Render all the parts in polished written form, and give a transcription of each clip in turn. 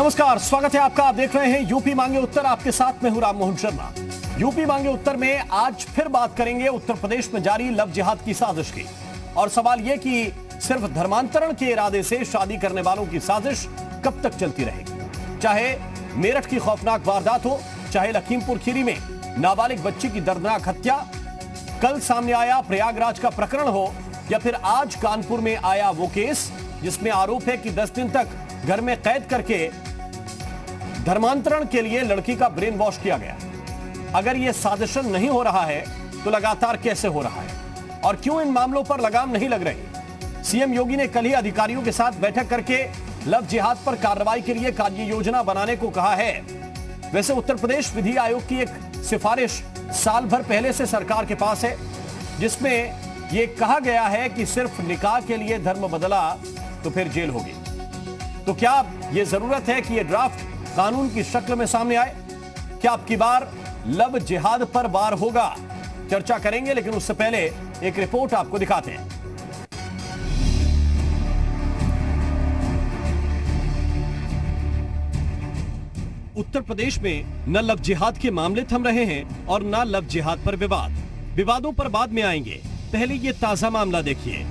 नमस्कार, स्वागत है आपका। आप देख रहे हैं यूपी मांगे उत्तर। आपके साथ में हूं राम मोहन शर्मा। यूपी मांगे उत्तर में आज फिर बात करेंगे उत्तर प्रदेश में जारी लव जिहाद की साजिश की। और सवाल यह कि सिर्फ धर्मांतरण के इरादे से शादी करने वालों की साजिश कब तक चलती रहेगी। चाहे मेरठ की खौफनाक वारदात हो, चाहे लखीमपुर खीरी में नाबालिग बच्ची की दर्दनाक हत्या, कल सामने आया प्रयागराज का प्रकरण हो, या फिर आज कानपुर में आया वो केस जिसमें आरोप है कि 10 दिन तक घर में कैद करके धर्मांतरण के लिए लड़की का ब्रेन वॉश किया गया। अगर यह साजिशन नहीं हो रहा है तो लगातार कैसे हो रहा है और क्यों इन मामलों पर लगाम नहीं लग रही। सीएम योगी ने कल ही अधिकारियों के साथ बैठक करके लव जिहाद पर कार्रवाई के लिए कार्य योजना बनाने को कहा है। वैसे उत्तर प्रदेश विधि आयोग की एक सिफारिश साल भर पहले से सरकार के पास है, जिसमें यह कहा गया है कि सिर्फ निकाह के लिए धर्म बदला तो फिर जेल होगी। तो क्या यह जरूरत है कि यह ड्राफ्ट कानून की शक्ल में सामने आए? क्या अब की बार लव जिहाद पर वार होगा? चर्चा करेंगे, लेकिन उससे पहले एक रिपोर्ट आपको दिखाते हैं। उत्तर प्रदेश में न लव जिहाद के मामले थम रहे हैं और न लव जिहाद पर विवादों पर बाद में आएंगे। पहले ये ताजा मामला देखिए।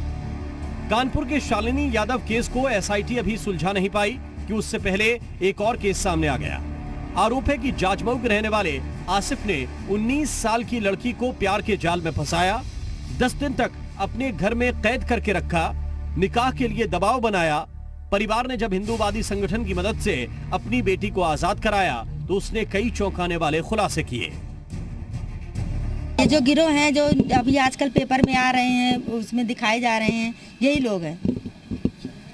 कानपुर के शालिनी यादव केस को एसआईटी अभी सुलझा नहीं पाई कि उससे पहले एक और केस सामने आ गया। आरोप है कि जाजमऊ के रहने वाले आसिफ ने 19 साल की लड़की को प्यार के जाल में फंसाया, 10 दिन तक अपने घर में कैद करके रखा, निकाह के लिए दबाव बनाया। परिवार ने जब हिंदूवादी संगठन की मदद से अपनी बेटी को आजाद कराया तो उसने कई चौंकाने वाले खुलासे किए। ये जो गिरोह हैं, जो अभी आजकल पेपर में आ रहे हैं, उसमें दिखाए जा रहे हैं, यही लोग हैं।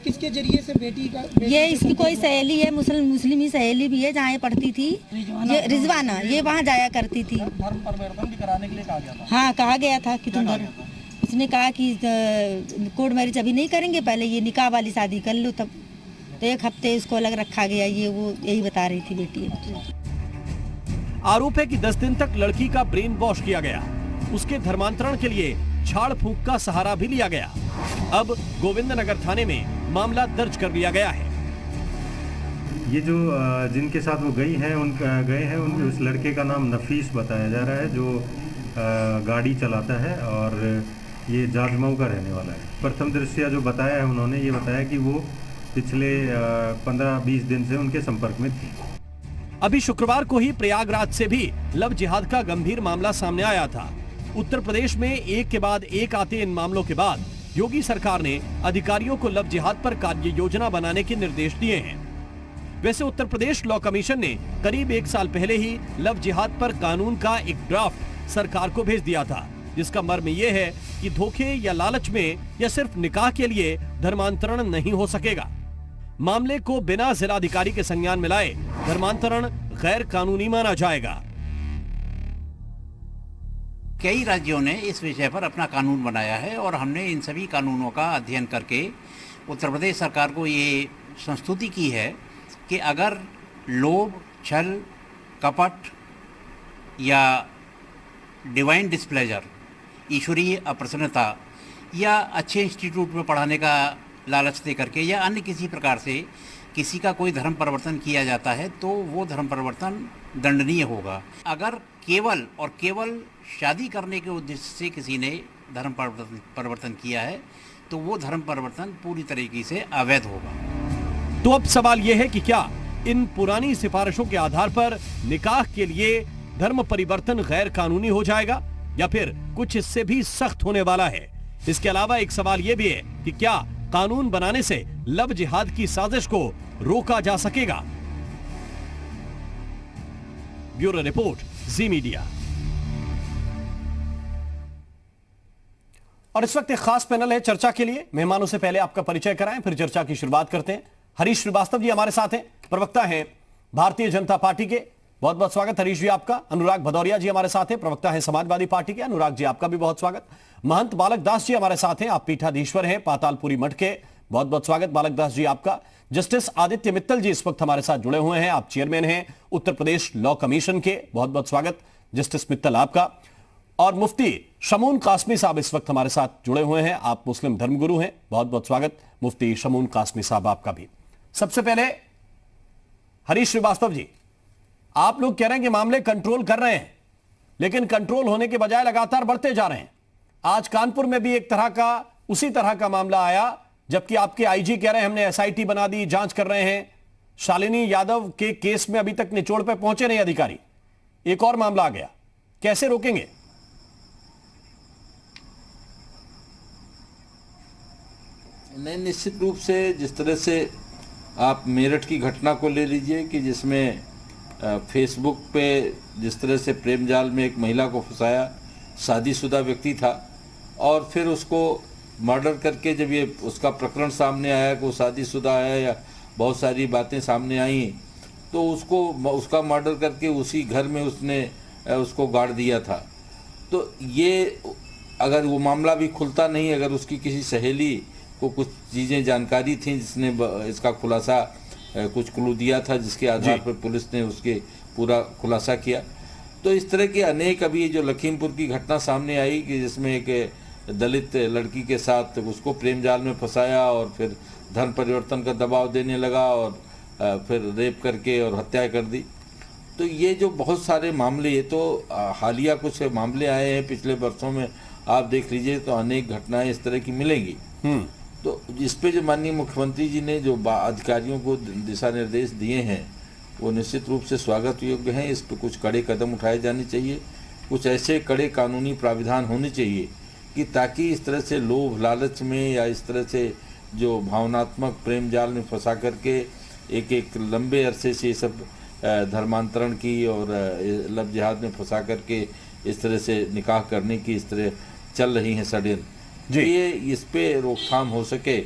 किसके जरिए से बेटी ये इसकी कोई सहेली है, मुस्लिम ही सहेली भी है, जहाँ ये पढ़ती थी, ये रिजवाना, ये वहाँ जाया करती थी। धर्म परिवर्तन भी कराने के लिए कहा गया था। हाँ, कहा गया था कि तुम धर्म, उसने कहा कि कोर्ट मैरिज अभी नहीं करेंगे, पहले ये निकाह वाली शादी कर लो। तब तो 1 हफ्ते इसको अलग रखा गया। ये वो यही बता रही थी बेटी। आरोप है कि 10 दिन तक लड़की का ब्रेन वॉश किया गया, उसके धर्मांतरण के लिए झाड़ फूंक का सहारा भी लिया गया। अब गोविंदनगर थाने में मामला दर्ज कर लिया गया है। ये जो जिनके साथ वो गए हैं उनके उस लड़के का नाम नफीस बताया जा रहा है, जो गाड़ी चलाता है और ये जाजमऊ का रहने वाला है। प्रथम दृष्टया जो बताया है उन्होंने, ये बताया कि वो पिछले 15-20 दिन से उनके संपर्क में थी। अभी शुक्रवार को ही प्रयागराज से भी लव जिहाद का गंभीर मामला सामने आया था। उत्तर प्रदेश में एक के बाद एक आते इन मामलों के बाद योगी सरकार ने अधिकारियों को लव जिहाद पर कार्य योजना बनाने के निर्देश दिए हैं। वैसे उत्तर प्रदेश लॉ कमीशन ने करीब 1 साल पहले ही लव जिहाद पर कानून का एक ड्राफ्ट सरकार को भेज दिया था, जिसका मर्म यह है कि धोखे या लालच में या सिर्फ निकाह के लिए धर्मांतरण नहीं हो सकेगा। मामले को बिना जिलाधिकारी के संज्ञान में लाए धर्मांतरण गैर कानूनी माना जाएगा। कई राज्यों ने इस विषय पर अपना कानून बनाया है और हमने इन सभी कानूनों का अध्ययन करके उत्तर प्रदेश सरकार को ये संस्तुति की है कि अगर लोभ, छल, कपट या डिवाइन डिस्प्लेजर, ईश्वरीय अप्रसन्नता या अच्छे इंस्टीट्यूट में पढ़ाने का लालच दे करके या अन्य किसी प्रकार से किसी का कोई धर्म परिवर्तन किया जाता है तो वो धर्म परिवर्तन दंडनीय होगा। अगर केवल शादी करने के उद्देश्य से किसी ने धर्म परिवर्तन किया है तो वो धर्म परिवर्तन पूरी तरीके से अवैध होगा। तो अब सवाल यह है कि क्या इन पुरानी सिफारिशों के आधार पर निकाह के लिए धर्म परिवर्तन गैर कानूनी हो जाएगा या फिर कुछ इससे भी सख्त होने वाला है? इसके अलावा एक सवाल यह भी है कि क्या कानून बनाने से लव जिहाद की साजिश को रोका जा सकेगा? ब्यूरो रिपोर्ट, जी मीडिया। और इस वक्त एक खास पैनल है चर्चा के लिए। मेहमानों से पहले आपका परिचय कराएं, फिर चर्चा की शुरुआत करते हैं। हरीश श्रीवास्तव जी हमारे साथ हैं, प्रवक्ता हैं भारतीय जनता पार्टी के। बहुत बहुत स्वागत हरीश जी आपका। अनुराग भदौरिया जी हमारे साथ हैं, प्रवक्ता हैं समाजवादी पार्टी के। अनुराग जी आपका भी बहुत स्वागत। महंत बालक दास जी हमारे साथ हैं, आप पीठाधीश्वर हैं पातालपुरी मठ के। बहुत बहुत स्वागत बालक दास जी आपका। जस्टिस आदित्य मित्तल जी इस वक्त हमारे साथ जुड़े हुए हैं, आप चेयरमैन हैं उत्तर प्रदेश लॉ कमीशन के। बहुत बहुत स्वागत जस्टिस मित्तल आपका। और मुफ्ती शमून कासमी साहब इस वक्त हमारे साथ जुड़े हुए हैं, आप मुस्लिम धर्मगुरु हैं। बहुत बहुत स्वागत मुफ्ती शमून कासमी साहब आपका भी। सबसे पहले हरीश श्रीवास्तव जी, आप लोग कह रहे हैं कि मामले कंट्रोल कर रहे हैं, लेकिन कंट्रोल होने के बजाय लगातार बढ़ते जा रहे हैं। आज कानपुर में भी एक तरह का उसी तरह का मामला आया, जबकि आपके आईजी कह रहे हैं हमने एसआईटी बना दी, जांच कर रहे हैं। शालिनी यादव के केस में अभी तक निचोड़ पे पहुंचे नहीं अधिकारी, एक और मामला आ गया, कैसे रोकेंगे? नहीं, निश्चित रूप से जिस तरह से आप मेरठ की घटना को ले लीजिए कि जिसमें फेसबुक पे जिस तरह से प्रेम जाल में एक महिला को फंसाया, शादीशुदा व्यक्ति था, और फिर उसको मर्डर करके जब ये उसका प्रकरण सामने आया कि वो शादीशुदा है या बहुत सारी बातें सामने आई, तो उसका मर्डर करके उसी घर में उसने उसको गाड़ दिया था। तो ये अगर वो मामला भी खुलता नहीं, अगर उसकी किसी सहेली को कुछ चीज़ें जानकारी थी जिसने इसका खुलासा कुछ क्लू दिया था, जिसके आधार पर पुलिस ने उसके पूरा खुलासा किया। तो इस तरह के अनेक, अभी जो लखीमपुर की घटना सामने आई कि जिसमें एक दलित लड़की के साथ उसको प्रेम जाल में फंसाया और फिर धर्म परिवर्तन का दबाव देने लगा और फिर रेप करके और हत्या कर दी। तो ये जो बहुत सारे मामले, ये तो हालिया कुछ मामले आए हैं पिछले वर्षों में, आप देख लीजिए तो अनेक घटनाएं इस तरह की मिलेंगी। तो इस पे जो माननीय मुख्यमंत्री जी ने जो अधिकारियों को दिशा निर्देश दिए हैं वो निश्चित रूप से स्वागत योग्य हैं। इस पर कुछ कड़े कदम उठाए जाने चाहिए, कुछ ऐसे कड़े कानूनी प्राविधान होने चाहिए कि ताकि इस तरह से लोभ लालच में या इस तरह से जो भावनात्मक प्रेम जाल में फंसा करके एक लंबे अरसे से सब धर्मांतरण की और लव जिहाद में फंसा करके इस तरह से निकाह करने की इस तरह चल रही हैं षड्यंत्र, ये इस पे रोकथाम हो सके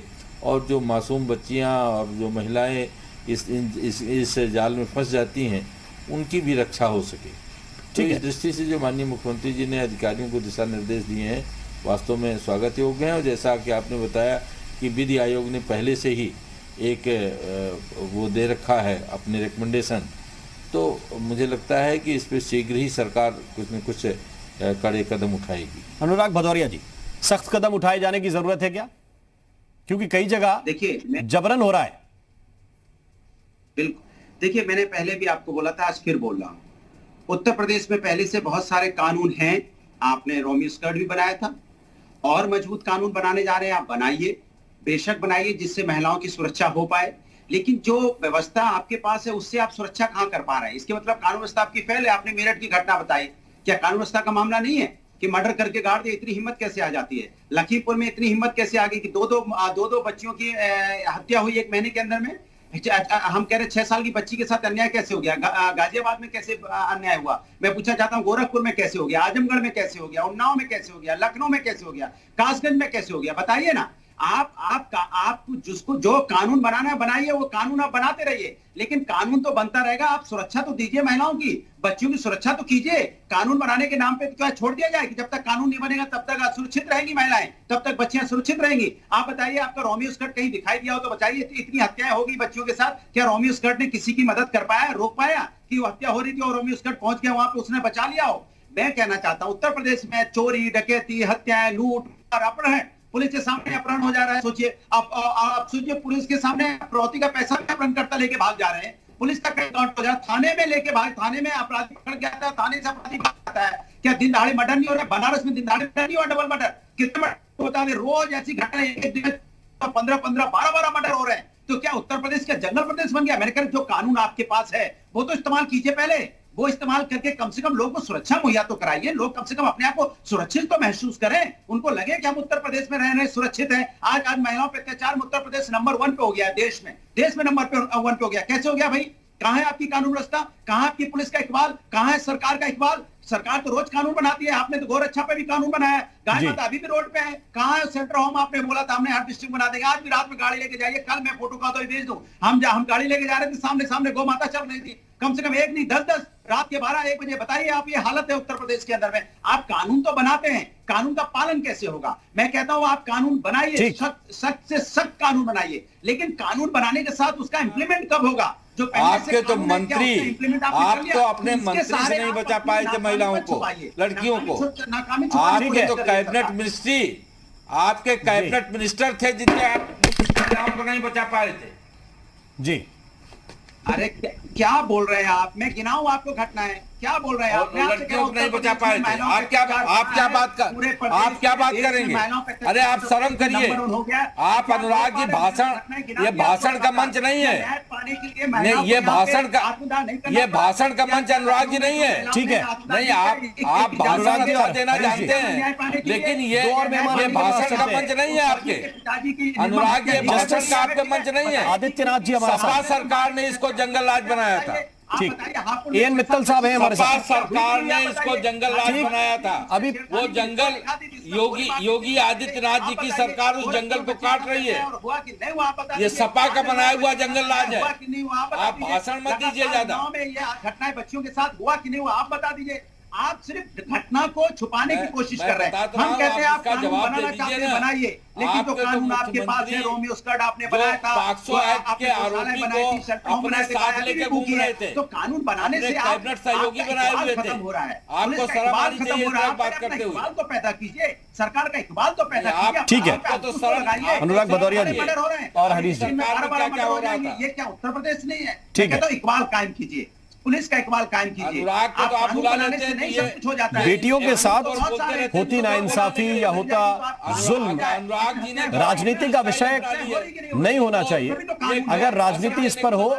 और जो मासूम बच्चियां और जो महिलाएं इस जाल में फंस जाती हैं उनकी भी रक्षा हो सके। तो इस दृष्टि से जो माननीय मुख्यमंत्री जी ने अधिकारियों को दिशा निर्देश दिए हैं वास्तव में स्वागत योग्य हैं। और जैसा कि आपने बताया कि विधि आयोग ने पहले से ही एक वो दे रखा है अपने रिकमेंडेशन, तो मुझे लगता है कि इस पर शीघ्र ही सरकार कुछ न कुछ कड़े कदम उठाएगी। अनुराग भदौरिया जी, सख्त कदम उठाए जाने की जरूरत है क्या? क्योंकि कई जगह देखिए जबरन हो रहा है। बिल्कुल, देखिए मैंने पहले भी आपको बोला था, आज फिर बोल रहा हूं, उत्तर प्रदेश में पहले से बहुत सारे कानून हैं। आपने रोमियो स्कर्ट भी बनाया था, और मजबूत कानून बनाने जा रहे हैं, आप बनाइए, बेशक बनाइए, जिससे महिलाओं की सुरक्षा हो पाए। लेकिन जो व्यवस्था आपके पास है उससे आप सुरक्षा कहां कर पा रहे हैं? इसके मतलब कानून व्यवस्था आपकी फेल है। आपने मेरठ की घटना बताई, क्या कानून व्यवस्था का मामला नहीं है कि मर्डर करके गाड़ दिया? इतनी हिम्मत कैसे आ जाती है? लखीमपुर में इतनी हिम्मत कैसे आ गई कि दो बच्चियों की हत्या हुई 1 महीने के अंदर में? हम कह रहे 6 साल की बच्ची के साथ अन्याय कैसे हो गया? गाजियाबाद में कैसे अन्याय हुआ? मैं पूछना चाहता हूँ, गोरखपुर में कैसे हो गया? आजमगढ़ में कैसे हो गया? उन्नाव में कैसे हो गया? लखनऊ में कैसे हो गया? कासगंज में कैसे हो गया? बताइए ना। आप जिसको जो कानून बनाना है बनाइए, वो कानून आप बनाते रहिए, लेकिन कानून तो बनता रहेगा। आप सुरक्षा तो दीजिए महिलाओं की, बच्चियों की सुरक्षा तो कीजिए। कानून बनाने के नाम पे तो क्या छोड़ दिया जाए कि जब तक कानून नहीं बनेगा तब तक सुरक्षित रहेंगी महिलाएं, तब तक बच्चियां सुरक्षित रहेंगी? आप बताइए, आपका रोमियो स्कर्ट कहीं दिखाई दिया हो तो बताइए। इतनी हत्याएं होगी बच्चियों के साथ, क्या रोमियो स्कर्ट ने किसी की मदद कर पाया, रोक पाया कि वो हत्या हो रही थी और रोमियो स्कर्ट पहुंच गया वहां पे, उसने बचा लिया हो? मैं कहना चाहता हूं, उत्तर प्रदेश में चोरी, डकैती, हत्याएं, लूट और अपहरण, पुलिस के सामने अपहरण हो जा रहा है। सोचिए आप सोचिए, पुलिस के सामने प्रौती का पैसा अपहरणकर्ता लेके भाग जा रहे हैं, पुलिस का काउंट हो जा रहा है, थाने में लेके भाग, थाने में अपराधी पकड़ के आता है, थाने से अपराधी भागता है। क्या दिन दहाड़े मर्डर नहीं हो रहा है? बनारस में दिन दहाड़े मर्डर नहीं हो रहा, डबल मर्डर कितने मर्डर होता है रोज? ऐसी घटना एक दिन 15-15, 12-12 मर्डर हो रहे हैं। तो क्या उत्तर प्रदेश का जंगल प्रदेश बन गया? मैंने कहा जो कानून आपके पास है वो तो इस्तेमाल कीजिए पहले, वो इस्तेमाल करके कम से कम लोगों को सुरक्षा मुहैया तो कराइए। लोग कम से कम अपने आप को सुरक्षित तो महसूस करें, उनको लगे कि हम उत्तर प्रदेश में रह रहे सुरक्षित हैं। आज महिलाओं पर अत्याचार में उत्तर प्रदेश नंबर 1 पे हो गया है, देश में नंबर 1 पे हो गया। कैसे हो गया भाई? कहां है आपकी कानून व्यवस्था? कहां आपकी पुलिस का इकबाल? कहां है सरकार का इकबाल? सरकार तो रोज कानून बनाती है, आपने तो गोरक्षा पे भी कानून बनाया, गाय माता अभी भी रोड पे है। कहां है सेंटर होम? आपने बोला था हमने हर डिस्ट्रिक्ट बना देंगे, आज भी रात में गाड़ी लेके जाइए, कल मैं फोटो का तो भेज दूं। हम गाड़ी लेके जा रहे थे, सामने गौ माता चल रही थी, कम से कम 1 नहीं 10-10 रात के 12-1 बजे। बताइए आप, ये हालत है उत्तर प्रदेश के अंदर में। आप कानून तो बनाते हैं, कानून का पालन कैसे होगा? मैं कहता हूं आप कानून बनाइए, सख्त से सख्त कानून बनाइए, लेकिन कानून बनाने के साथ उसका इंप्लीमेंट कब होगा? जो आपके तो मंत्री, आप तो अपने मंत्री से नहीं बचा पाए थे महिलाओं को, लड़कियों को। आपके तो कैबिनेट मिनिस्ट्री, आपके कैबिनेट मिनिस्टर थे जितने आप महिलाओं को नहीं बचा पाए थे। जी अरे क्या बोल रहे हैं आप? मैं गिनाऊं आपको घटना है? क्या बोल रहे हैं आप? मैं आपसे कह रहा हूं, नहीं बचा पाए थे। आप क्या बात करेंगे? अरे आप शर्म करिए। आप अनुराग जी भाषण, ये भाषण का मंच नहीं है। नहीं, ये भाषण का मंच अनुराग जी नहीं है। ठीक है, नहीं, आप भाषण देना जानते हैं, लेकिन ये भाषण का मंच नहीं है आपके। अनुराग जी, भाषण का आपका मंच नहीं है। आदित्यनाथ जी हमारे सपा सरकार ने इसको जंगल राज बनाया था। ठीक, एएन मित्तल साहब हैं हमारे साथ। सरकार ने इसको जंगल राज बनाया था। अभी वो जंगल योगी आदित्यनाथ जी की सरकार उस जंगल को काट रही है। ये सपा का बनाया हुआ जंगल राज है। आप भाषण मत दीजिए ज्यादा। घटनाएं बच्चियों के साथ हुआ कि नहीं हुआ, आप बता दीजिए। आप सिर्फ घटना को छुपाने की कोशिश कर रहे हैं। हम कहते हैं आप कानून बनाना चाहते हैं, बनाइए, लेकिन तो कानून आपके पास है। रोमियो स्कर्ट आपने बनाया था, के आरोपी को अपने साथ लेके घूम रहे थे, तो कानून बनाने से कैबिनेट सहयोगी बनाए हुए थे। हो रहा है, आपको शर्म आनी चाहिए इस तरह बात करते हुए। इकबाल तो पैदा कीजिए, सरकार का इकबाल तो पैदा कीजिए। ठीक है, तो शर्म। अनुराग भदौरिया जी और हरीश जी, क्या हो रहा था? ये क्या उत्तर प्रदेश नहीं है? ठीक है, तो इकबाल कायम कीजिए, पुलिस का इकबाल कायम कीजिए। अनुराग को तो आप बुला लेते हैं, नहीं सब कुछ हो जाता है। बेटियों के साथ होती नाइंसाफी या होता जुल्म अनुराग जी ने राजनीति का विषय नहीं होना चाहिए। अगर राजनीति इस पर हो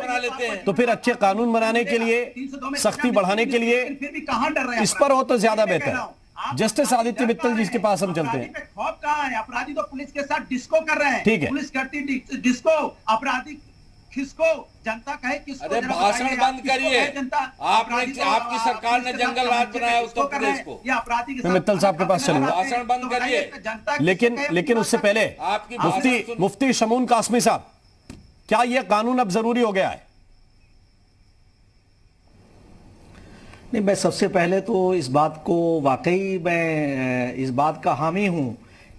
तो फिर अच्छे कानून बनाने के लिए, सख्ती बढ़ाने के लिए इस पर हो तो ज्यादा बेहतर है। जस्टिस आदित्य मित्तल जी के पास हम चलते हैं। खौफ कहाँ है? अपराधी तो पुलिस के साथ डिस्को कर रहे हैं। ठीक है, पुलिस करती डिस्को, अपराधी किसको? जनता कहे किसको? अरे भाषण बंद करिए। आपकी सरकार ने जंगल राज बनाया उत्तर प्रदेश को। या अपराधी के साथ मित्तल साहब के पास चलूंगा। भाषण बंद करिए। लेकिन उससे पहले मुफ्ती शमून कासमी साहब, क्या यह कानून अब जरूरी हो गया है? नहीं, मैं सबसे पहले तो इस बात को वाकई मैं इस बात का हामी हूं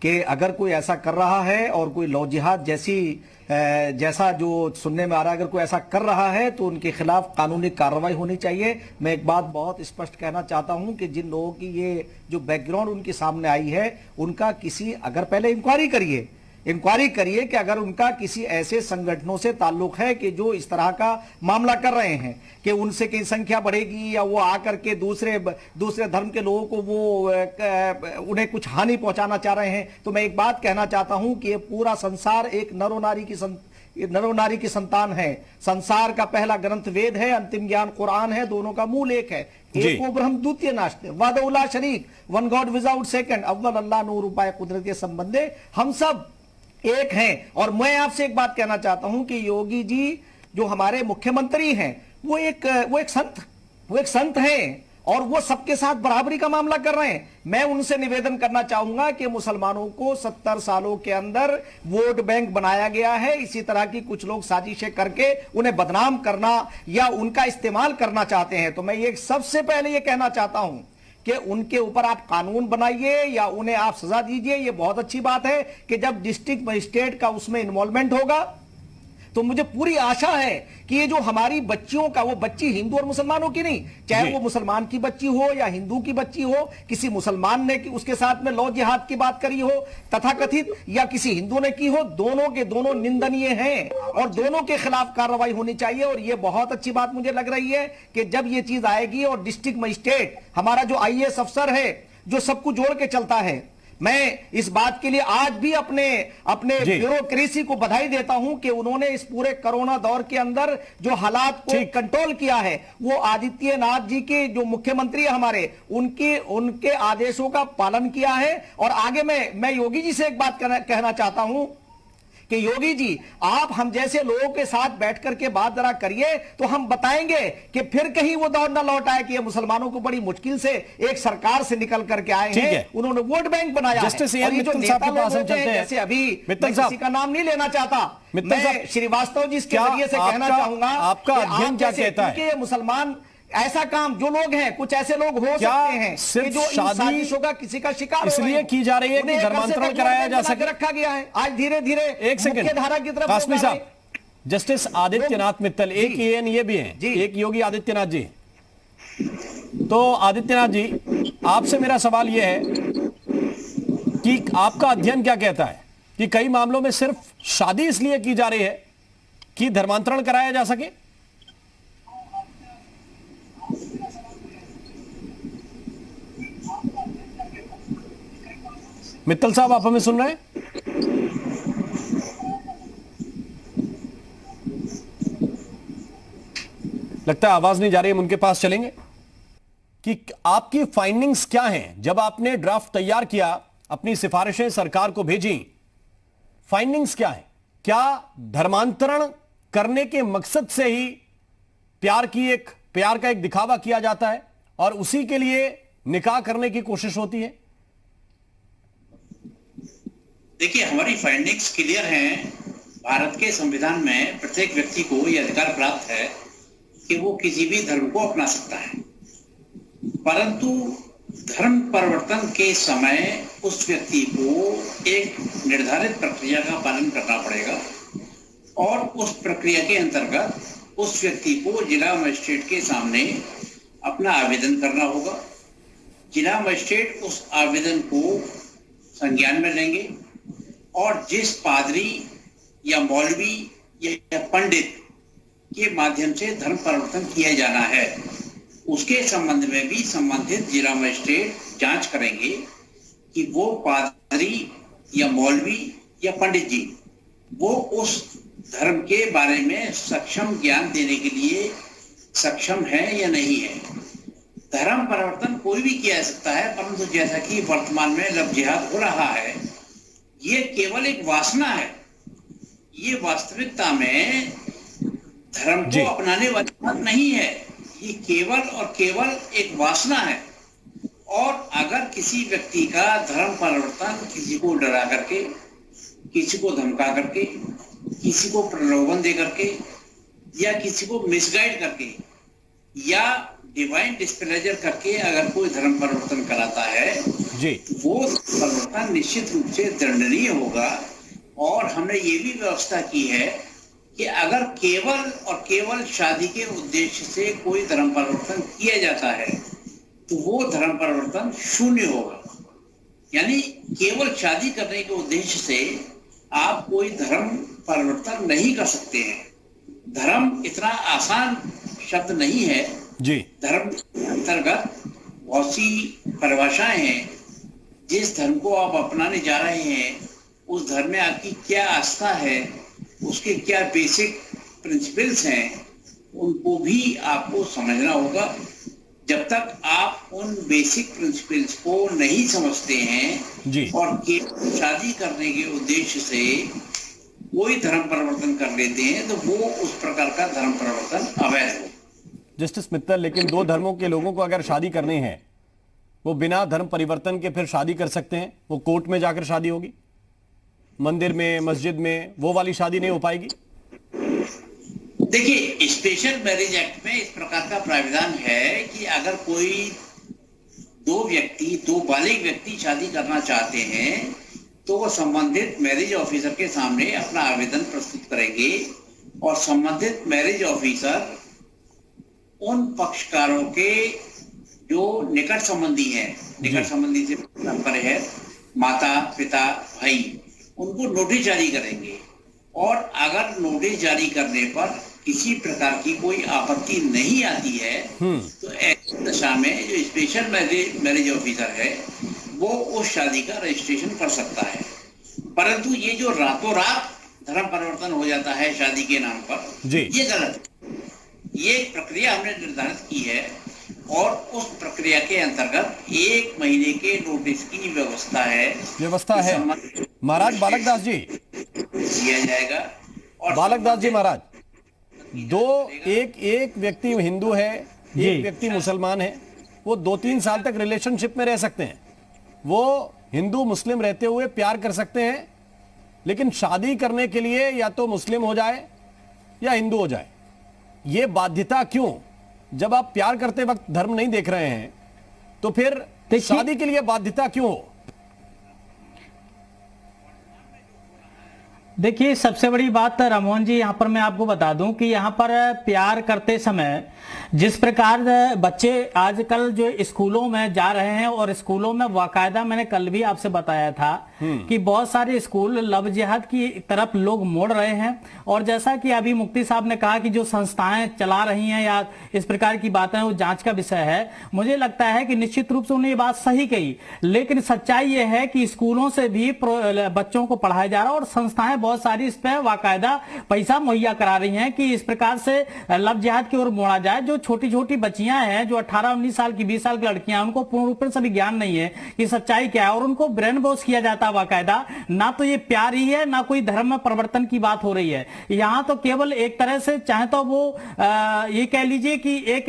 कि अगर कोई ऐसा कर रहा है और कोई लौ जिहाद जैसा जो सुनने में आ रहा है, अगर कोई ऐसा कर रहा है तो उनके खिलाफ कानूनी कार्रवाई होनी चाहिए। मैं एक बात बहुत स्पष्ट कहना चाहता हूं कि जिन लोगों की ये जो बैकग्राउंड उनके सामने आई है, उनका किसी, अगर पहले इंक्वायरी करिए कि अगर उनका किसी ऐसे संगठनों से ताल्लुक है कि जो इस तरह का मामला कर रहे हैं कि उनसे कहीं संख्या बढ़ेगी या वो आकर के दूसरे धर्म के लोगों को वो उन्हें कुछ हानि पहुंचाना चाह रहे हैं, तो मैं एक बात कहना चाहता हूं कि ये पूरा संसार एक नर और नारी की संतान है। संसार का पहला ग्रंथ वेद है, अंतिम ज्ञान कुरान है, दोनों का मूल एक है। एक को ब्रह्म द्वितीय नाश्ते, वादउला शरीक, वन गॉड विदाउट सेकंड, अव्वल अल्लाह नूर उपाय कुदरत के संबंधे हम सब एक हैं। और मैं आपसे एक बात कहना चाहता हूं कि योगी जी जो हमारे मुख्यमंत्री हैं, वो एक संत हैं और वो सबके साथ बराबरी का मामला कर रहे हैं। मैं उनसे निवेदन करना चाहूंगा कि मुसलमानों को 70 सालों के अंदर वोट बैंक बनाया गया है। इसी तरह की कुछ लोग साजिशें करके उन्हें बदनाम करना या उनका इस्तेमाल करना चाहते हैं। तो मैं ये सबसे पहले ये कहना चाहता हूं कि उनके ऊपर आप कानून बनाइए या उन्हें आप सजा दीजिए। ये बहुत अच्छी बात है कि जब डिस्ट्रिक्ट मजिस्ट्रेट का उसमें इन्वॉल्वमेंट होगा तो मुझे पूरी आशा है कि ये जो हमारी बच्चियों का, वो बच्ची हिंदू और मुसलमानों की नहीं, चाहे वो मुसलमान की बच्ची हो या हिंदू की बच्ची हो, किसी मुसलमान ने उसके साथ में लौ जिहाद की बात करी हो तथाकथित या किसी हिंदू ने की हो, दोनों के दोनों निंदनीय हैं और दोनों के खिलाफ कार्रवाई होनी चाहिए। और ये बहुत अच्छी बात मुझे लग रही है कि जब ये चीज आएगी और डिस्ट्रिक्ट मजिस्ट्रेट हमारा जो IAS अफसर है जो सबको जोड़ के चलता है, मैं इस बात के लिए आज भी अपने ब्यूरोक्रेसी को बधाई देता हूं कि उन्होंने इस पूरे कोरोना दौर के अंदर जो हालात को कंट्रोल किया है, वो आदित्यनाथ जी के जो मुख्यमंत्री है हमारे, उनके आदेशों का पालन किया है। और आगे मैं योगी जी से एक बात कहना चाहता हूं कि योगी जी, आप हम जैसे लोगों के साथ बैठ करके बात जरा करिए तो हम बताएंगे कि फिर कहीं वो दौर न लौट आए कि ये मुसलमानों को बड़ी मुश्किल से एक सरकार से निकल करके आए हैं, उन्होंने वोट बैंक बनाया है। और ये जो नेता लोग होते हैं, जैसे अभी मैं किसी का नाम नहीं लेना चाहता, मैं श्रीवास्तव जी इसके जरिए से कहना चाहूंगा, आपका अध्ययन क्या कहता है कि मुसलमान ऐसा काम जो लोग हैं, कुछ ऐसे लोग हो सकते हैं कि जो साजिशों का किसी का शिकार इसलिए की जा रही है कि धर्मांतरण कराया जा सके, रखा गया है। आज धीरे धीरे एक सेकंड धारा की तरफ कासमी साहब, जस्टिस आदित्यनाथ मित्तल, एक एएन ये भी हैं, एक योगी आदित्यनाथ जी। तो आदित्यनाथ जी, आपसे मेरा सवाल यह है कि आपका अध्ययन क्या कहता है कि कई मामलों में सिर्फ शादी इसलिए की जा रही है कि धर्मांतरण कराया जा सके? मित्तल साहब, आप हमें सुन रहे हैं? लगता है आवाज नहीं जा रही, हम उनके पास चलेंगे कि आपकी फाइंडिंग्स क्या हैं जब आपने ड्राफ्ट तैयार किया, अपनी सिफारिशें सरकार को भेजी, फाइंडिंग्स क्या है? क्या धर्मांतरण करने के मकसद से ही प्यार का एक दिखावा किया जाता है और उसी के लिए निकाह करने की कोशिश होती है? देखिए, हमारी फाइंडिंग्स क्लियर हैं। भारत के संविधान में प्रत्येक व्यक्ति को यह अधिकार प्राप्त है कि वो किसी भी धर्म को अपना सकता है, परंतु धर्म परिवर्तन के समय उस व्यक्ति को एक निर्धारित प्रक्रिया का पालन करना पड़ेगा और उस प्रक्रिया के अंतर्गत उस व्यक्ति को जिला मजिस्ट्रेट के सामने अपना आवेदन करना होगा। जिला मजिस्ट्रेट उस आवेदन को संज्ञान में लेंगे और जिस पादरी या मौलवी या पंडित के माध्यम से धर्म परिवर्तन किया जाना है, उसके संबंध में भी संबंधित जिला मजिस्ट्रेट जांच करेंगे कि वो पादरी या मौलवी या पंडित जी वो उस धर्म के बारे में सक्षम ज्ञान देने के लिए सक्षम है या नहीं है। धर्म परिवर्तन कोई भी किया जा सकता है, परंतु जैसा कि वर्तमान में लव जिहाद हो रहा है, ये केवल एक वासना है। ये वास्तविकता में धर्म को अपनाने वाली बात नहीं है, ये केवल और केवल एक वासना है। और अगर किसी व्यक्ति का धर्म परिवर्तन किसी को डरा करके, किसी को धमका करके, किसी को प्रलोभन दे करके या किसी को मिसगाइड करके या डिवाइन डिस्प्लेजर करके अगर कोई धर्म परिवर्तन कराता है जी, तो वो परिवर्तन निश्चित रूप से दंडनीय होगा। और हमने ये भी व्यवस्था की है कि अगर केवल और केवल शादी के उद्देश्य से कोई धर्म परिवर्तन किया जाता है तो वो धर्म परिवर्तन शून्य होगा। यानी केवल शादी करने के उद्देश्य से आप कोई धर्म परिवर्तन नहीं कर सकते हैं। धर्म इतना आसान शब्द नहीं है जी। धर्म के अंतर्गत बहुत सी परिभाषाएं हैं। जिस धर्म को आप अपनाने जा रहे हैं उस धर्म में आपकी क्या आस्था है, उसके क्या बेसिक प्रिंसिपल्स हैं, उनको भी आपको समझना होगा। जब तक आप उन बेसिक प्रिंसिपल्स को नहीं समझते हैं जी, और केवल शादी करने के उद्देश्य से कोई धर्म परिवर्तन कर लेते हैं तो वो उस प्रकार का धर्म परिवर्तन अवैध हो। जस्टिस मित्तल, लेकिन दो धर्मों के लोगों को अगर शादी करनी है वो बिना धर्म परिवर्तन के फिर शादी कर सकते हैं? वो कोर्ट में जाकर शादी होगी, मंदिर में, मस्जिद में, वो वाली शादी नहीं हो पाएगी? देखिए, स्पेशल मैरिज एक्ट में इस प्रकार का प्राविधान है कि अगर कोई दो बालिग व्यक्ति शादी करना चाहते हैं तो वो संबंधित मैरिज ऑफिसर के सामने अपना आवेदन प्रस्तुत करेंगे और संबंधित मैरिज ऑफिसर उन पक्षकारों के जो निकट संबंधी हैं, निकट संबंधी से तात्पर्य है माता, पिता, भाई, उनको नोटिस जारी करेंगे। और अगर नोटिस जारी करने पर किसी प्रकार की कोई आपत्ति नहीं आती है तो ऐसी दशा में जो स्पेशल मैरिज ऑफिसर है वो उस शादी का रजिस्ट्रेशन कर सकता है। परंतु ये जो रातों रात धर्म परिवर्तन हो जाता है शादी के नाम पर, ये गलत है। ये एक प्रक्रिया हमने निर्धारित की है और उस प्रक्रिया के अंतर्गत 1 महीने के नोटिस की व्यवस्था है। महाराज बालक दास जी, दिया जाएगा। और बालक दास जी महाराज, एक व्यक्ति हिंदू है, एक व्यक्ति मुसलमान है, वो 2-3 साल तक रिलेशनशिप में रह सकते हैं, वो हिंदू मुस्लिम रहते हुए प्यार कर सकते हैं, लेकिन शादी करने के लिए या तो मुस्लिम हो जाए या हिंदू हो जाए। ये बाध्यता क्यों? जब आप प्यार करते वक्त धर्म नहीं देख रहे हैं तो फिर शादी के लिए बाध्यता क्यों हो? देखिए, सबसे बड़ी बात राममोहन जी, यहाँ पर मैं आपको बता दूं कि यहाँ पर प्यार करते समय जिस प्रकार बच्चे आजकल जो स्कूलों में जा रहे हैं और स्कूलों में बाकायदा, मैंने कल भी आपसे बताया था कि बहुत सारे स्कूल लव जिहाद की तरफ लोग मोड़ रहे हैं। और जैसा कि अभी मुफ्ती साहब ने कहा कि जो संस्थाएं चला रही हैं या इस प्रकार की बातें वो जांच का विषय है, मुझे लगता है कि निश्चित रूप से उन्होंने ये बात सही कही, लेकिन सच्चाई ये है कि स्कूलों से भी बच्चों को पढ़ाया जा रहा है और संस्थाएं बहुत सारी इस पर बाकायदा पैसा मुहैया करा रही हैं कि इस प्रकार से लव जिहाद की ओर मोड़ा जाए। जो छोटी छोटी बच्चियां हैं, जो 18-19 साल की 20 साल की लड़कियां, उनको पूर्ण रूप से भी ज्ञान नहीं है कि सच्चाई क्या है और उनको ब्रेन वॉश किया जाता है बाकायदा। ना तो ये प्यार ही है, ना कोई धर्म में परिवर्तन की बात हो रही है। यहाँ तो केवल एक तरह से चाहे तो वो ये कह लीजिए कि एक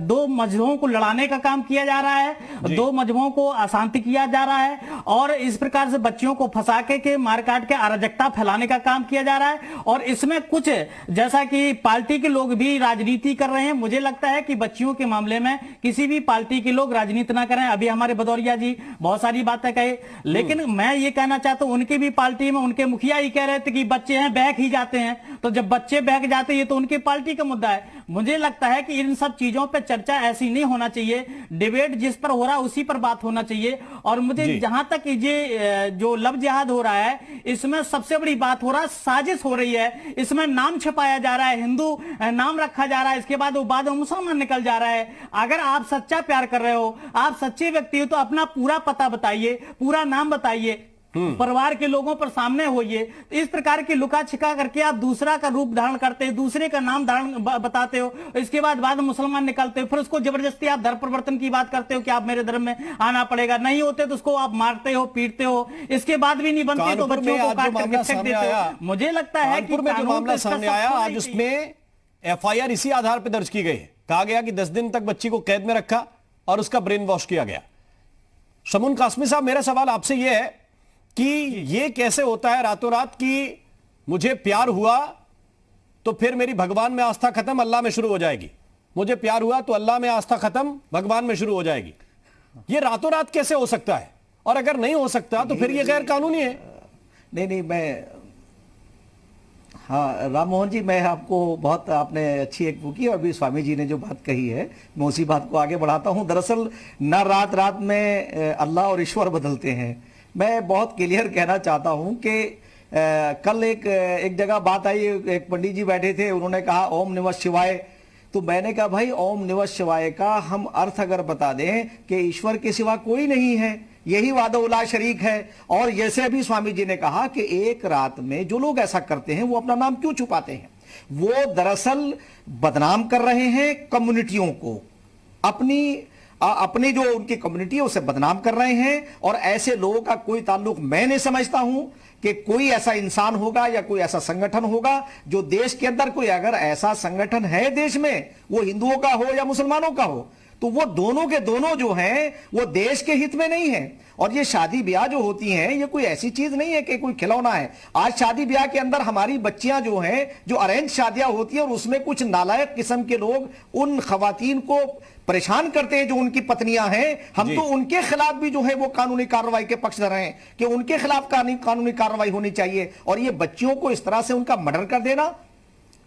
दो मजहबों को लड़ाने का काम किया जा रहा है, दो मजहबों को अशांति किया जा रहा है और इस प्रकार से बच्चियों को फंसा के मार काट के अराजकता फैलाने का काम किया जा रहा है। और इसमें कुछ जैसा कि पार्टी के लोग भी राजनीति कर रहे हैं, मुझे लगता है कि बच्चियों के मामले में किसी भी पार्टी के लोग राजनीति ना करें। अभी हमारे भदौरिया जी बहुत सारी बातें कहे, लेकिन मैं ये कहना चाहता हूं उनकी भी पार्टी में उनके मुखिया ही कह रहे थे कि बच्चे हैं बहक ही जाते हैं, तो जब बच्चे बहक जाते हैं ये तो उनकी पार्टी का मुद्दा है। मुझे लगता है कि इन सब चीजों पर चर्चा ऐसी नहीं होना चाहिए, डिबेट जिस पर हो रहा है उसी पर बात होना चाहिए। और मुझे जहां तक ये जो लव जिहाद हो रहा है, इसमें सबसे बड़ी बात हो रहा है साजिश हो रही है, इसमें नाम छपाया जा रहा है, हिंदू नाम रखा जा रहा है, इसके बाद वो बाद में मुसलमान निकल जा रहा है। अगर आप सच्चा प्यार कर रहे हो, आप सच्चे व्यक्ति हो, तो अपना पूरा पता बताइए, पूरा नाम बताइए, परिवार के लोगों पर सामने होइए। इस प्रकार की लुका छिका करके आप दूसरा का रूप धारण करते हो, दूसरे का नाम धारण बताते हो, इसके बाद मुसलमान निकलते हो, फिर उसको जबरदस्ती आप धर्म परिवर्तन की बात करते हो कि आप मेरे धर्म में आना पड़ेगा, नहीं होते तो उसको आप मारते हो, पीटते हो, इसके बाद भी नहीं बनते तो बच्चों को काट करके फेंक देते हो। मुझे लगता है कि जो मामला सामने आया आज उसमें FIR इसी आधार पर दर्ज की गई है। कहा गया कि 10 दिन तक बच्ची को कैद में रखा और उसका ब्रेन वॉश किया गया। शमून कासमी साहब, मेरा सवाल आपसे यह है कि ये कैसे होता है रातों रात कि मुझे प्यार हुआ तो फिर मेरी भगवान में आस्था खत्म, अल्लाह में शुरू हो जाएगी, मुझे प्यार हुआ तो अल्लाह में आस्था खत्म, भगवान में शुरू हो जाएगी। ये रातों रात कैसे हो सकता है? और अगर नहीं हो सकता तो फिर ये गैर कानूनी है। नहीं, हाँ राम मोहन जी, मैं आपको बहुत आपने अच्छी एक वो की और अभी स्वामी जी ने जो बात कही है मैं उसी बात को आगे बढ़ाता हूँ। दरअसल न रात रात में अल्लाह और ईश्वर बदलते हैं। मैं बहुत क्लियर कहना चाहता हूँ कि कल एक जगह बात आई, एक पंडित जी बैठे थे, उन्होंने कहा ओम नमः शिवाय, तो मैंने कहा भाई ओम नमः शिवाय का हम अर्थ अगर बता दें कि ईश्वर के सिवा कोई नहीं है, यही वादउला शरीक है। और जैसे अभी स्वामी जी ने कहा कि एक रात में जो लोग ऐसा करते हैं वो अपना नाम क्यों छुपाते हैं, वो दरअसल बदनाम कर रहे हैं कम्युनिटियों को, अपनी जो उनकी कम्युनिटी है उसे बदनाम कर रहे हैं। और ऐसे लोगों का कोई ताल्लुक मैं नहीं समझता हूं कि कोई ऐसा इंसान होगा या कोई ऐसा संगठन होगा जो देश के अंदर, कोई अगर ऐसा संगठन है देश में, वो हिंदुओं का हो या मुसलमानों का हो, तो वो दोनों के दोनों जो हैं वो देश के हित में नहीं है। और ये शादी ब्याह जो होती हैं ये कोई ऐसी चीज नहीं है कि कोई खिलौना है। आज शादी ब्याह के अंदर हमारी बच्चियां जो हैं, जो अरेंज शादियां होती हैं और उसमें कुछ नालायक किस्म के लोग उन खवातीन को परेशान करते हैं जो उनकी पत्नियां हैं, हम तो उनके खिलाफ भी जो है वो कानूनी कार्रवाई के पक्षधर हैं कि उनके खिलाफ कानूनी कार्रवाई होनी चाहिए। और ये बच्चियों को इस तरह से उनका मर्डर कर देना,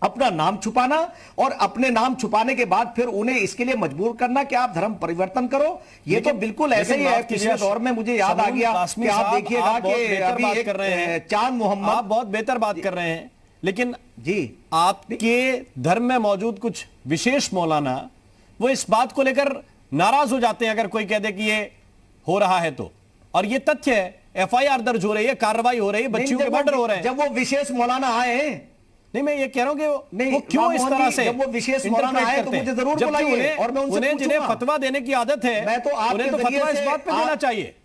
अपना नाम छुपाना और अपने नाम छुपाने के बाद फिर उन्हें इसके लिए मजबूर करना कि आप धर्म परिवर्तन करो, ये तो बिल्कुल ऐसे ही है। पिछले दौर में मुझे याद आ गया कि आप देखिएगा कि अभी एक चांद मोहम्मद, आप बहुत बेहतर बात कर रहे हैं, लेकिन जी आपके धर्म में मौजूद कुछ विशेष मौलाना वो इस बात को लेकर नाराज हो जाते हैं अगर कोई कह दे कि ये हो रहा है तो। और ये तथ्य है, FIR दर्ज हो रही है, कार्रवाई हो रही है, बच्चियों के मर्डर हो रहे हैं। जब वो विशेष मौलाना आए, नहीं मैं ये कह रहा हूं कि वो क्यों इस तरह से, जब वो विशेष मौलाना आए तो मुझे जरूर बुलाइए और मैं उनसे जिन्हें फतवा देने की आदत है, मैं तो उन्हें तो फतवा इस बात पे देना चाहिए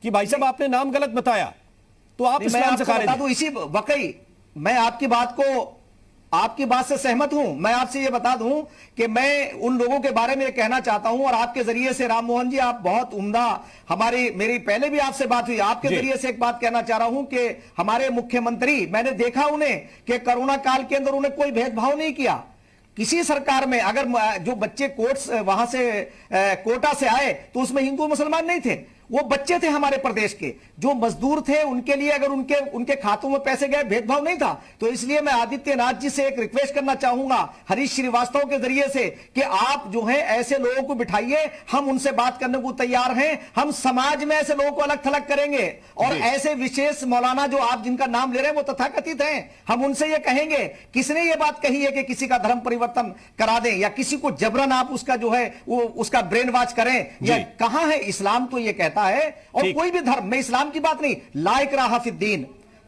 कि भाई साहब आपने नाम गलत बताया तो आप इस्लाम से खारिज हैं। इसी वाकई मैं आपकी बात से सहमत हूं। मैं आपसे ये बता दूं कि मैं उन लोगों के बारे में कहना चाहता हूं और आपके जरिए से राम मोहन जी, आप बहुत उम्दा, मेरी पहले भी आपसे बात हुई, आपके जरिए से एक बात कहना चाह रहा हूं कि हमारे मुख्यमंत्री, मैंने देखा उन्हें कि कोरोना काल के अंदर उन्हें कोई भेदभाव नहीं किया किसी सरकार में। अगर जो बच्चे वहां से कोटा से आए तो उसमें हिंदू मुसलमान नहीं थे, वो बच्चे थे हमारे प्रदेश के, जो मजदूर थे, उनके लिए अगर उनके खातों में पैसे गए, भेदभाव नहीं था। तो इसलिए मैं आदित्यनाथ जी से एक रिक्वेस्ट करना चाहूंगा हरीश श्रीवास्तव के जरिए से कि आप जो है ऐसे लोगों को बिठाइए, हम उनसे बात करने को तैयार हैं। हम समाज में ऐसे लोगों को अलग थलग करेंगे और ऐसे विशेष मौलाना जो आप जिनका नाम ले रहे हैं वो तथाकथित हैं, हम उनसे ये कहेंगे, किसने ये बात कही है कि किसी का धर्म परिवर्तन करा दें या किसी को जबरन आप उसका जो है वो उसका ब्रेन वॉश करें, या कहां है इस्लाम तो ये कहता है। और कोई भी धर्म, मैं इस्लाम की बात नहीं, ला इकराहा फिद्दीन,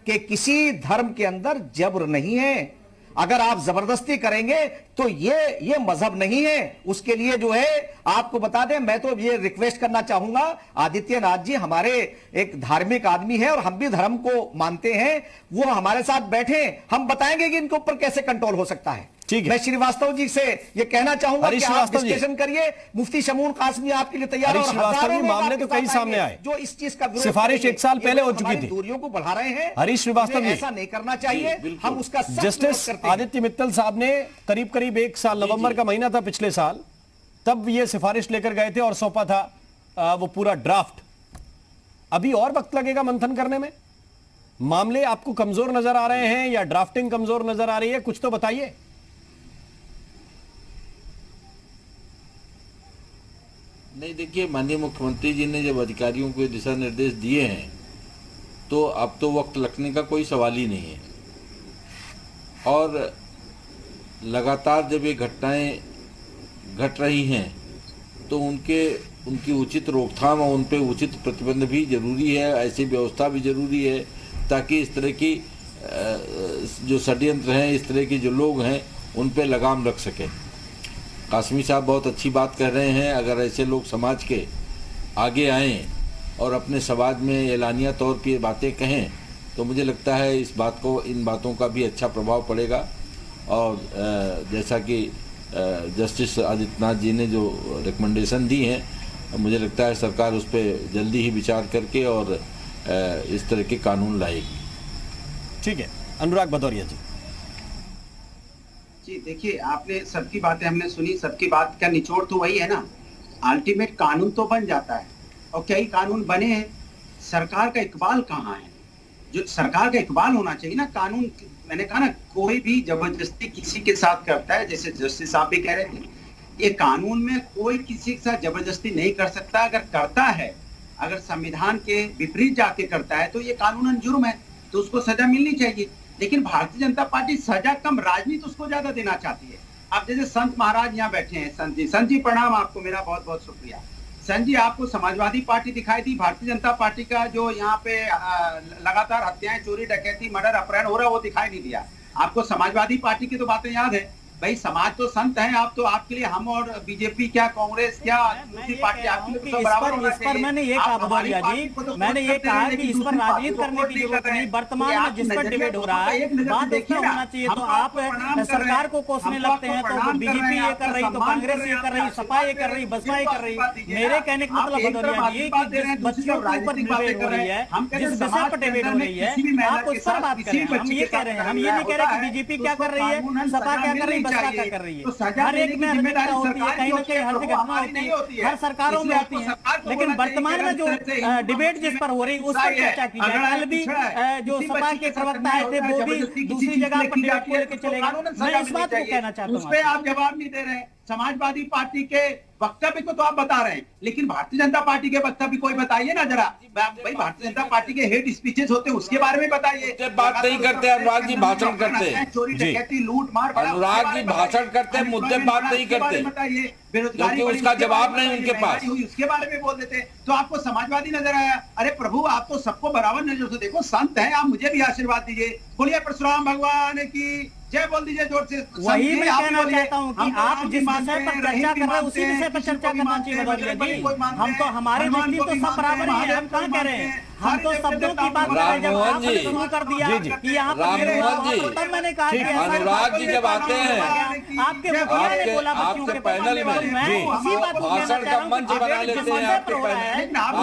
कि किसी धर्म के अंदर जबर नहीं है। अगर आप जबरदस्ती करेंगे तो ये मजहब नहीं है। उसके लिए जो है आपको बता दें, मैं तो ये रिक्वेस्ट करना चाहूंगा, आदित्यनाथ जी हमारे एक धार्मिक आदमी है और हम भी धर्म को मानते हैं, वो हमारे साथ बैठे, हम बताएंगे कि इनके ऊपर कैसे कंट्रोल हो सकता है। ठीक है, मैं श्रीवास्तव जी से ये कहना चाहूंगा कि आप डिस्कशन करिए, मुफ्ती शमून कासमी आपके लिए तैयार है। श्रीवास्तव मामले तो कई सामने आए, जो इस चीज का सिफारिश 1 साल पहले हो चुकी थी, दूरियों को बढ़ा रहे हैं। हरीश श्रीवास्तव जी, ऐसा नहीं करना चाहिए, हम उसका जस्टिस आदित्य मित्तल साहब ने करीब 1 साल, नवंबर का महीना था पिछले साल, तब ये सिफारिश लेकर गए थे और सौंपा था वो पूरा ड्राफ्ट। अभी और वक्त लगेगा मंथन करने में? मामले आपको कमजोर नजर आ रहे हैं या ड्राफ्टिंग कमजोर नजर आ रही है? कुछ तो बताइए। नहीं, देखिए, माननीय मुख्यमंत्री जी ने जब अधिकारियों को दिशा निर्देश दिए हैं तो अब तो वक्त लगने का कोई सवाल ही नहीं है। और लगातार जब ये घटनाएं घट रही हैं तो उनकी उचित रोकथाम और उन पर उचित प्रतिबंध भी जरूरी है, ऐसी व्यवस्था भी जरूरी है ताकि इस तरह की जो षड्यंत्र हैं, इस तरह के जो लोग हैं, उन पर लगाम रख सकें। कासमी साहब बहुत अच्छी बात कर रहे हैं। अगर ऐसे लोग समाज के आगे आएँ और अपने समाज में एलानिया तौर पर ये बातें कहें तो मुझे लगता है इन बातों का भी अच्छा प्रभाव पड़ेगा। और जैसा कि जस्टिस आदित्यनाथ जी ने जो रिकमेंडेशन दी हैं, मुझे लगता है सरकार उस पर जल्दी ही विचार करके और इस तरह के कानून लाएगी। ठीक है, अनुराग भदौरिया जी। जी देखिए, आपने सबकी बातें हमने सुनी, सबकी बात का निचोड़ तो वही है ना, अल्टीमेट कानून तो बन जाता है और कई कानून बने हैं, सरकार का इकबाल कहाँ है? जो सरकार का इकबाल होना चाहिए ना, कानून, मैंने कहा ना, कोई भी जबरदस्ती किसी के साथ करता है, जैसे जस्टिस साहब भी कह रहे थे, ये कानून में कोई किसी के साथ जबरदस्ती नहीं कर सकता। अगर करता है, अगर संविधान के विपरीत जाके करता है तो ये कानूनन जुर्म है, तो उसको सजा मिलनी चाहिए। लेकिन भारतीय जनता पार्टी सजा कम, राजनीति उसको ज्यादा देना चाहती है। अब जैसे संत महाराज यहाँ बैठे हैं, संत जी प्रणाम आपको, मेरा बहुत बहुत शुक्रिया। संत जी, आपको समाजवादी पार्टी दिखाई दी, भारतीय जनता पार्टी का जो यहाँ पे लगातार हत्याएं, चोरी, डकैती, मर्डर, अपहरण हो रहा है वो दिखाई नहीं दिया आपको। समाजवादी पार्टी की तो बातें याद है भाई, समाज तो संत हैं आप, तो आपके लिए हम और बीजेपी क्या, कांग्रेस क्या, दूसरी पार्टी आपके लिए तो बराबर होना चाहिए। मैंने ये कहा भदौरिया जी, मैंने ये कहा कि इस पर राजनीति करने की जरूरत नहीं। वर्तमान में जिस पर डिबेट हो रहा है, बात देखिए होना चाहिए। तो आप सरकार को कोसने लगते हैं, तो बीजेपी ये कर रही, तो कांग्रेस ये कर रही, सपा ये कर रही, बसपा ये कर रही। मेरे कहने का मतलब भदौरिया जी कि जिस बच्चियों के ऊपर डिबेट हो रही है, जिस विषय पर डिबेट हो रही है, आप उस पर बात करें। हम ये कह रहे हैं, हम ये नहीं कह रहे कि बीजेपी क्या कर रही है, सपा क्या कर रही, बसपा क्या कर रही है। हर एक में अनियमितता होती है, कहीं ना कहीं हर जगह घटना होती है, हर सरकारों में होती है। लेकिन वर्तमान में जो डिबेट जिस पर हो रही उस पर चर्चा की जाए। कल भी जो सपा के प्रवक्ता आए थे वो भी दूसरी जगह पर डिबेट को लेकर चले गए। मैं इस बात को कहना चाहता हूँ, उस पर आप जवाब नहीं दे रहे। समाजवादी पार्टी के वक्तव्य को तो आप बता रहे हैं, लेकिन भारतीय जनता पार्टी के वक्तव्य कोई बताइए ना जरा। भाई, भारतीय जनता पार्टी के हेट स्पीचेस होते हैं, उसके बारे में बताइए। बात नहीं करते अनुराग जी, भाषण करते हैं। चोरी, डकैती, लूट मार, अनुराग जी भाषण करते हैं, मुद्दे बात नहीं करते। बताइए, बेरोजगारी, उसका जवाब नहीं उनके पास, उसके बारे में बोल देते तो आपको समाजवादी नजर आया। अरे प्रभु, आप तो सबको बराबर नजर से देखो, संत हैं आप, मुझे भी आशीर्वाद दीजिए। बोलिए परशुराम भगवान की जय, बोल दीजिए जोर से। वही मैं कहना चाहता हूँ कि आप जिस विषय पर चर्चा कर रहे हैं उसी विषय पर चर्चा करना चाहिए भदौरिया जी। हम तो, हमारे दृष्टि तो सब बराबर ही है, हम कहाँ कह रहे हैं, हम तो शब्दों की बात कर रहे हैं। जब आपने शुरू कर दिया कि यहाँ पर, तब मैंने कहा कि अनुराग जी जब आते हैं आपके मुखिया ने बोला बच्चों के पैनल में, मैं उसी बात को कहना चाह रहा हूँ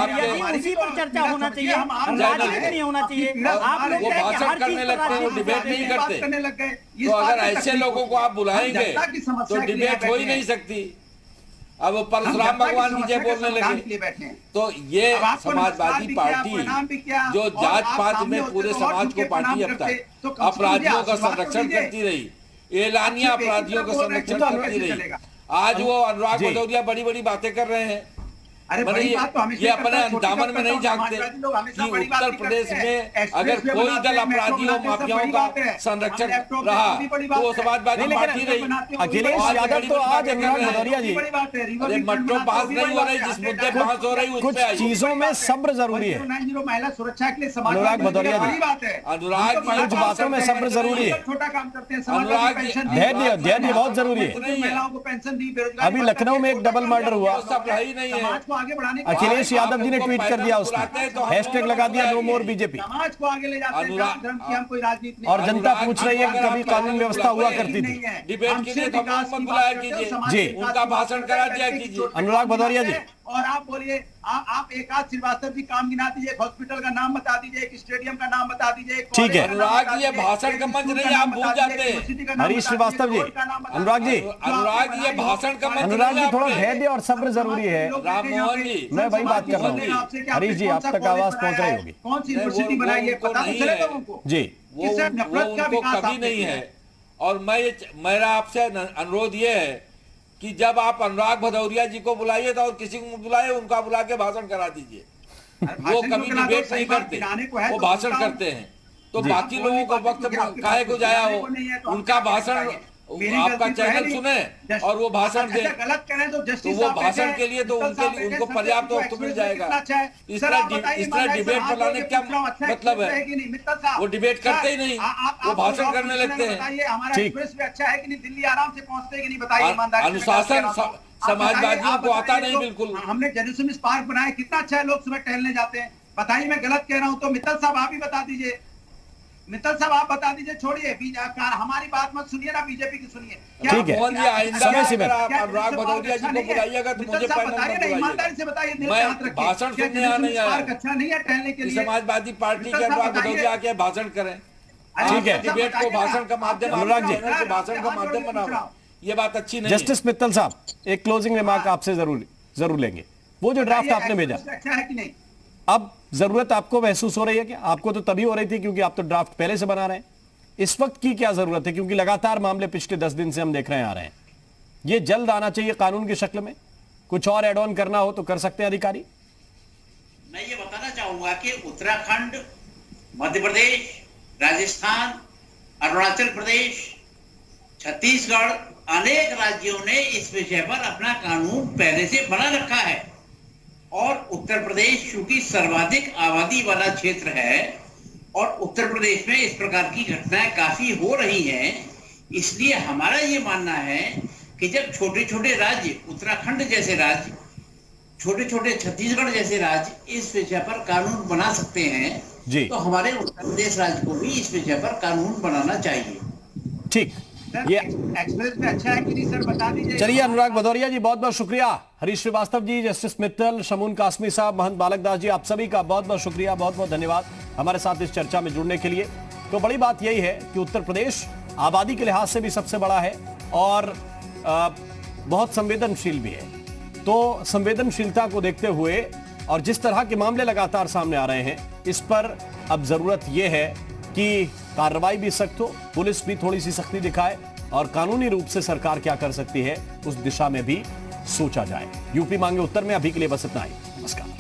कि उसी पर चर्चा होना चाहिए, राजनीति नहीं होना चाहिए। आप लोग भाषण करने लगते हैं, डिबेट नहीं करते। तो अगर ऐसे लोगों को आप बुलाएंगे तो डिबेट हो ही नहीं सकती। अब वो परशुराम भगवान विजय बोलने लगे। तो ये समाजवादी पार्टी जो जात पात में पूरे समाज को पार्टी अब तक अपराधियों का संरक्षण करती रही, एलानिया अपराधियों का संरक्षण करती रही, आज वो अनुराग भदौरिया बड़ी बड़ी बातें कर रहे हैं। अरे ये अपने अंदामन में नहीं जानते कि उत्तर प्रदेश में अगर कोई दल अपराधियों माफियाओं का संरक्षण रहा तो वो समाजवादी पार्टी रही। अखिलेश यादव तो आज अनुराग भदौरिया जी मेट्रो पास नहीं हो रही, जिस मुद्दे पास हो रही कुछ चीजों में सब्र जरूरी है। महिला सुरक्षा के लिए अनुराग भदौरिया जी, अनुराग कुछ बातों में सब्र जरूरी है। छोटा काम करते हैं, अनुराग धैर्य बहुत जरूरी है। महिलाओं को पेंशन दी, बेरोजगार अभी लखनऊ में एक डबल मर्डर हुआ, सब रही नहीं है। आगे बढ़ाने अखिलेश यादव जी ने ट्वीट कर दिया, उसने हैशटैग लगा दिया नो मोर बीजेपी। समाज को आगे ले जाते हैं, धर्म की हम कोई राजनीति नहीं। और जनता पूछ रही है कि कभी कानून व्यवस्था हुआ करती थी। डिबेट के लिए मत बुलाया कीजिए जी, उनका भाषण करा दिया कीजिए। अनुराग भदौरिया जी, और आप बोलिए, आप एकाध श्रीवास्तव जी काम गिना दीजिए, एक हॉस्पिटल का नाम बता दीजिए, एक स्टेडियम का नाम बता दीजिए। ठीक है अनुराग, ये भाषण का मंच नहीं, आप भूल जाते हैं। हरीश श्रीवास्तव जी, अनुराग जी, अनुराग ये भाषण का मंच। अनुराग जी थोड़ा धैर्य और सब्र जरूरी है। राम मोहन जी, मैं वही बात कर रहा हूँ। हरीश जी, आप तक आवाज पहुंच रही होगी। कौन सी यूनिवर्सिटी बनाई है, पता तो चले लोगों को जी। वो उनको कभी नहीं है। और मेरा आपसे अनुरोध ये है कि जब आप अनुराग भदौरिया जी को बुलाइए तो और किसी को बुलाए, उनका बुला के भाषण करा दीजिए। वो कभी डिबेट नहीं करते, वो भाषण करते हैं। तो बाकी लोगों को वक्त काहे को जाया हो, उनका भाषण आपका चैनल सुने और वो भाषण दे। गलत करें तो वो भाषण के लिए तो उनको पर्याप्त वक्त मिल जाएगा। इस तरह डिबेट बुलाने क्या मतलब है? वो डिबेट करते ही नहीं, वो भाषण करने लगते हैं। ठीक, अच्छा है कि नहीं, दिल्ली आराम से पहुंचते कि नहीं, बताइए ईमानदारी। अनुशासन समाजवादियों को आता नहीं बिल्कुल। हमने जेरूसलम पार्क बनाया, कितना अच्छा है, लोग सुबह टहलने जाते हैं। बताइए मैं गलत कह रहा हूँ तो मित्तल साहब आप ही बता दीजिए। मित्तल साहब आप बता दीजिए, छोड़िए हमारी बात मत सुनिए ना, बीजेपी की सुनिए। ठीक है, समय से अनुराग भदौरिया जी को बुलाइएगा तो मुझे ईमानदारी से बताइए, भाषण सुनने नहीं आया। अच्छा नहीं है टहलने के लिए? समाजवादी पार्टी के अनुराग भदौरिया आके भाषण करें। ठीक है, डिबेट को भाषण का माध्यम, अनुराग जी भाषण का माध्यम बना, ये बात अच्छी नहीं। जस्टिस मित्तल साहब, एक क्लोजिंग रिमार्क आपसे जरूर लेंगे। वो जो ड्राफ्ट आपने भेजा, अच्छा है कि नहीं? अब जरूरत आपको महसूस हो रही है क्या? आपको तो तभी हो रही थी क्योंकि आप तो ड्राफ्ट पहले से बना रहे हैं। इस वक्त की क्या जरूरत है, क्योंकि लगातार मामले पिछले 10 दिन से हम देख रहे आ रहे हैं। ये जल्द आना चाहिए कानून की शक्ल में। कुछ और एड ऑन करना हो तो कर सकते हैं अधिकारी। मैं ये बताना चाहूंगा कि उत्तराखंड, मध्य प्रदेश, राजस्थान, अरुणाचल प्रदेश, छत्तीसगढ़, अनेक राज्यों ने इस विषय पर अपना कानून पहले से बना रखा है। और उत्तर प्रदेश चूंकि सर्वाधिक आबादी वाला क्षेत्र है और उत्तर प्रदेश में इस प्रकार की घटनाएं काफी हो रही हैं, इसलिए हमारा ये मानना है कि जब छोटे छोटे राज्य, उत्तराखंड जैसे राज्य, छोटे छोटे छत्तीसगढ़ जैसे राज्य इस विषय पर कानून बना सकते हैं जी, तो हमारे उत्तर प्रदेश राज्य को भी इस विषय पर कानून बनाना चाहिए। ठीक, ये एक्सप्रेस में अच्छा है कि नहीं सर, बता दीजिए। चलिए, अनुराग भदौरिया जी बहुत बहुत शुक्रिया। हरीश श्रीवास्तव जी, जस्टिस मित्तल, शमून कासमी साहब, महंत बालक दास जी, आप सभी का बहुत बहुत शुक्रिया, बहुत बहुत धन्यवाद हमारे साथ इस चर्चा में जुड़ने के लिए। तो बड़ी बात यही है कि उत्तर प्रदेश आबादी के लिहाज से भी सबसे बड़ा है और बहुत संवेदनशील भी है। तो संवेदनशीलता को देखते हुए और जिस तरह के मामले लगातार सामने आ रहे हैं, इस पर अब जरूरत यह है कि कार्रवाई भी सख्त हो, पुलिस भी थोड़ी सी सख्ती दिखाए और कानूनी रूप से सरकार क्या कर सकती है उस दिशा में भी सोचा जाए। यूपी मांगे उत्तर में अभी के लिए बस इतना ही। नमस्कार।